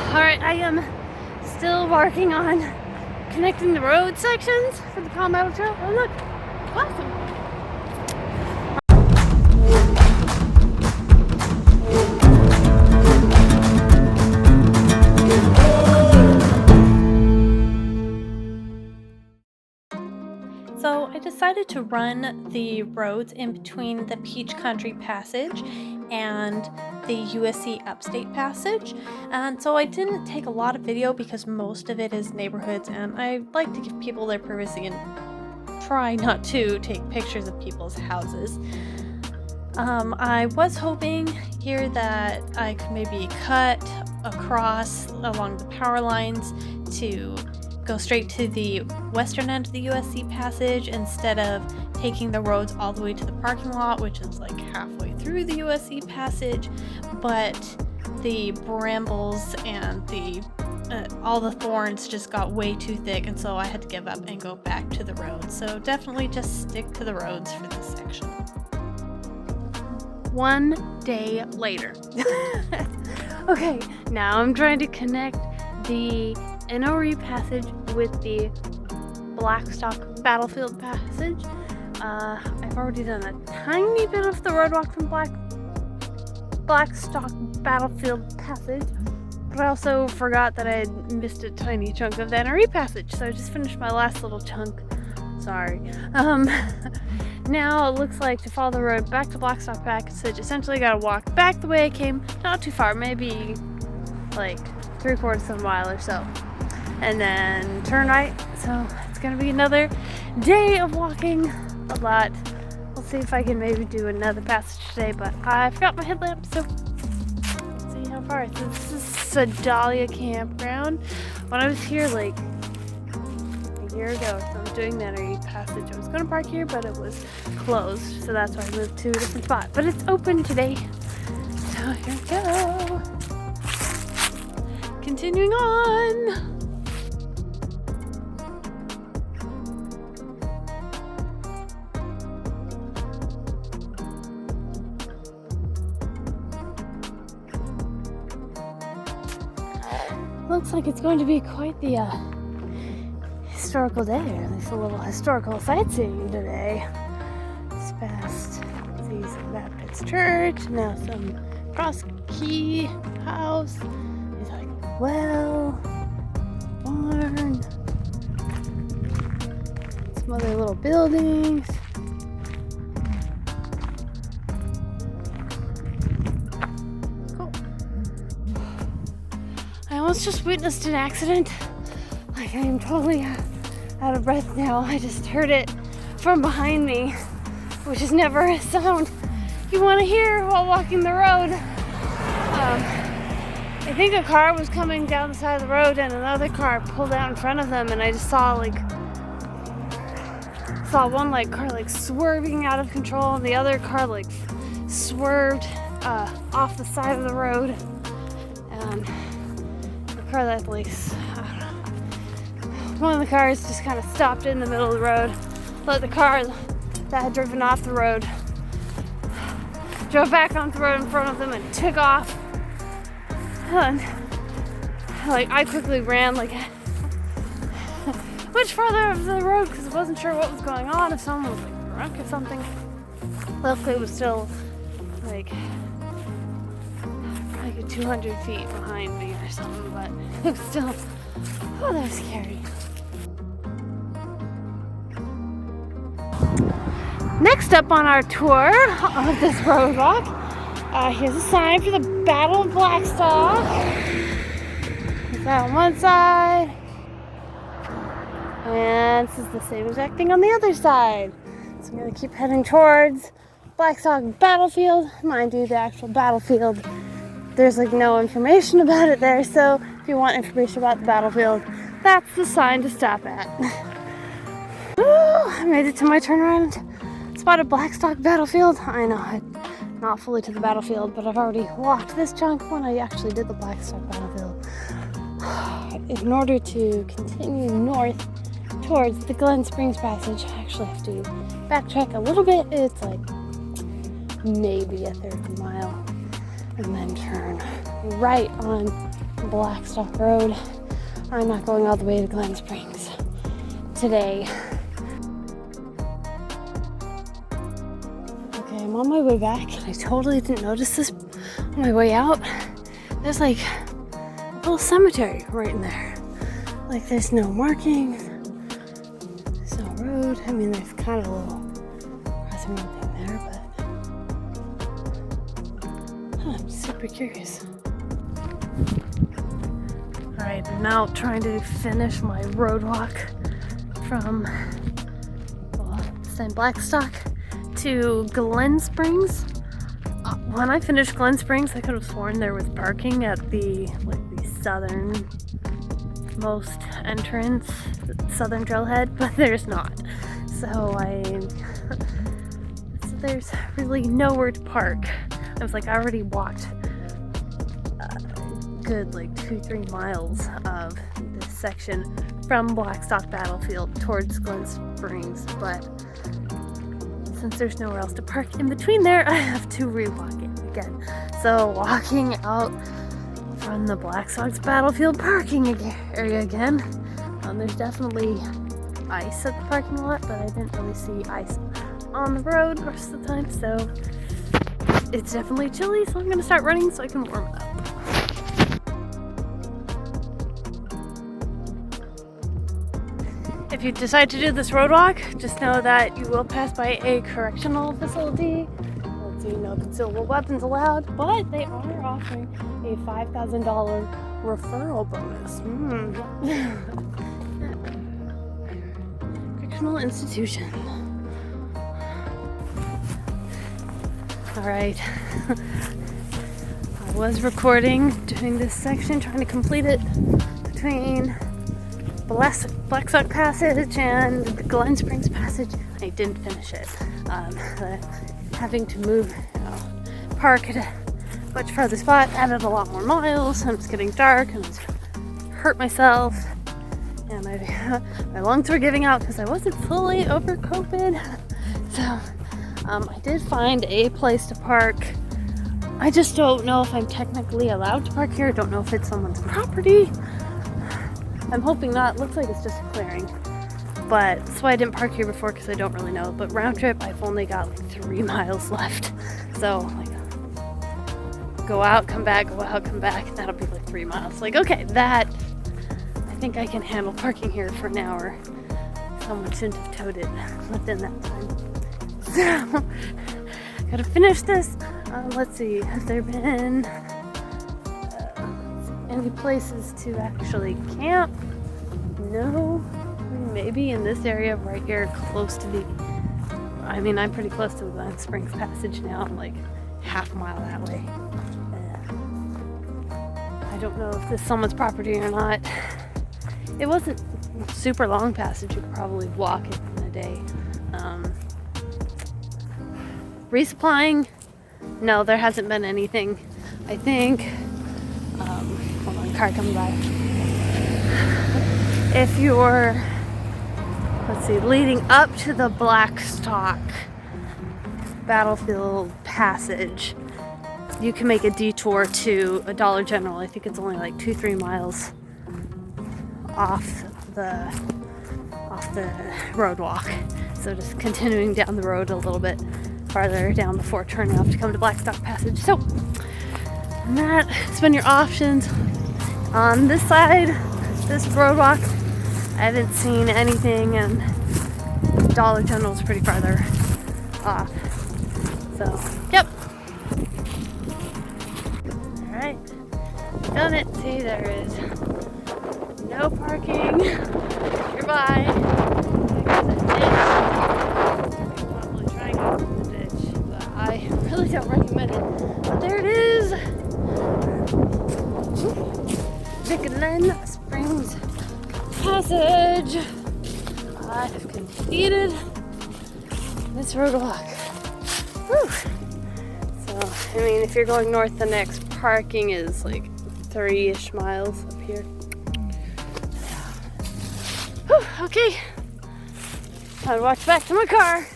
Alright, I am still working on connecting the road sections for the Palmetto Trail. Oh look, awesome. So I decided to run the roads in between the Peach Country Passage and the USC Upstate Passage, and so I didn't take a lot of video because most of it is neighborhoods, and I like to give people their privacy and try not to take pictures of people's houses. I was hoping here that I could maybe cut across along the power lines to go straight to the western end of the USC Passage instead of taking the roads all the way to the parking lot, which is like halfway through the USC Passage, but the brambles and all the thorns just got way too thick, and so I had to give up and go back to the roads. So definitely just stick to the roads for this section. One day later. Okay, now I'm trying to connect the Enoree Passage with the Blackstock Battlefield Passage. I've already done a tiny bit of the roadwalk from Blackstock Battlefield Passage, but I also forgot that I had missed a tiny chunk of the Enoree Passage, so I just finished my last little chunk. Sorry. Now it looks like to follow the road back to Blackstock Passage, essentially gotta walk back the way I came, not too far, maybe like 3/4 of a mile or so, and then turn right. So it's gonna be another day of walking a lot. We'll see if I can maybe do another passage today, but I forgot my headlamp, so let's see how far. So this is Sedalia Campground. When I was here like a year ago, so I'm doing the Untitled Passage. I was gonna park here, but it was closed, so that's why I moved to a different spot. But it's open today, so here we go. Continuing on. Looks like it's going to be quite the historical day, or at least a little historical sightseeing today. It's past St. Baptist Church, now some Cross Key House. There's like a well, barn, some other little buildings. I almost just witnessed an accident. Like, I am totally out of breath now. I just heard it from behind me, which is never a sound you want to hear while walking the road. I think a car was coming down the side of the road and another car pulled out in front of them, and I just saw one like car like swerving out of control, and the other car like swerved off the side of the road. Car that like, one of the cars just kind of stopped in the middle of the road, let the car that had driven off the road drove back onto the road in front of them and took off. And like, I quickly ran like much farther up the road because I wasn't sure what was going on, if someone was like drunk or something. Luckily it was still like 200 feet behind me or something, but it was still, oh, that was scary. Next up on our tour of this road walk, here's a sign for the Battle of Blackstock. There's that on one side, and this is the same exact thing on the other side. So I'm going to keep heading towards Blackstock Battlefield. Mind you, the actual battlefield, there's like no information about it there, so if you want information about the battlefield, that's the sign to stop at. Woo, I made it to my turnaround spot at Blackstock Battlefield. I know, I'm not fully to the battlefield, but I've already walked this chunk when I actually did the Blackstock Battlefield. In order to continue north towards the Glen Springs Passage, I actually have to backtrack a little bit. It's like maybe a third of a mile, and then turn right on Blackstock Road. I'm not going all the way to Glen Springs today. Okay, I'm on my way back. I totally didn't notice this on my way out. There's like a little cemetery right in there. Like there's no markings, there's no road. I mean, there's kind of a little crossing road thing there, but I'm super curious. Alright, I'm now trying to finish my road walk from Blackstock to Glen Springs. When I finished Glen Springs, I could have sworn there was parking at the southernmost entrance, southern trailhead, but there's not. So there's really nowhere to park. I was like, I already walked good 2-3 miles of this section from Blackstock Battlefield towards Glen Springs, but since there's nowhere else to park in between there, I have to rewalk it again. So walking out from the Blackstock's Battlefield parking area again, there's definitely ice at the parking lot, but I didn't really see ice on the road the rest of the time, so it's definitely chilly, so I'm gonna start running so I can warm it up. If you decide to do this road walk, just know that you will pass by a correctional facility. Let's see, no concealable weapons allowed, but they are offering a $5,000 referral bonus. Correctional institution. Alright. I was recording during this section, trying to complete it between Blackstock Passage and the Glen Springs Passage. I didn't finish it. Having to move, park at a much farther spot added a lot more miles, and it's getting dark, and I hurt myself, and my lungs were giving out because I wasn't fully over COVID. So I did find a place to park. I just don't know if I'm technically allowed to park here. I don't know if it's someone's property. I'm hoping not. Looks like it's just a clearing. But that's why I didn't park here before, because I don't really know. But round trip, I've only got 3 miles left. So go out, come back, go out, come back. That'll be 3 miles. Okay, that I think I can handle parking here for an hour. Someone shouldn't have towed it within that time. So gotta finish this. Let's see, have there been any places to actually camp? No. Maybe in this area right here, close to I'm pretty close to the Glen Springs Passage now. I'm half a mile that way. I don't know if this is someone's property or not. It wasn't a super long passage. You could probably walk it in a day. Resupplying? No, there hasn't been anything. I think, hold on, car coming by. If you're, leading up to the Blackstock Battlefield Passage, you can make a detour to a Dollar General. I think it's only 2-3 miles off the road walk. So just continuing down the road a little bit farther down before turning off to come to Blackstock Passage. So that's been your options. On this side, this road walk, I haven't seen anything, and Dollar General's pretty farther off. So, yep. Alright, done it. See, there is no parking nearby. Probably trying to go through the ditch, but I really don't recommend it. But there it is. The Glen Springs Passage. I have completed this road walk. Whew. So, if you're going north, the next parking is 3-ish miles up here. Whew, okay. Time to walk back to my car.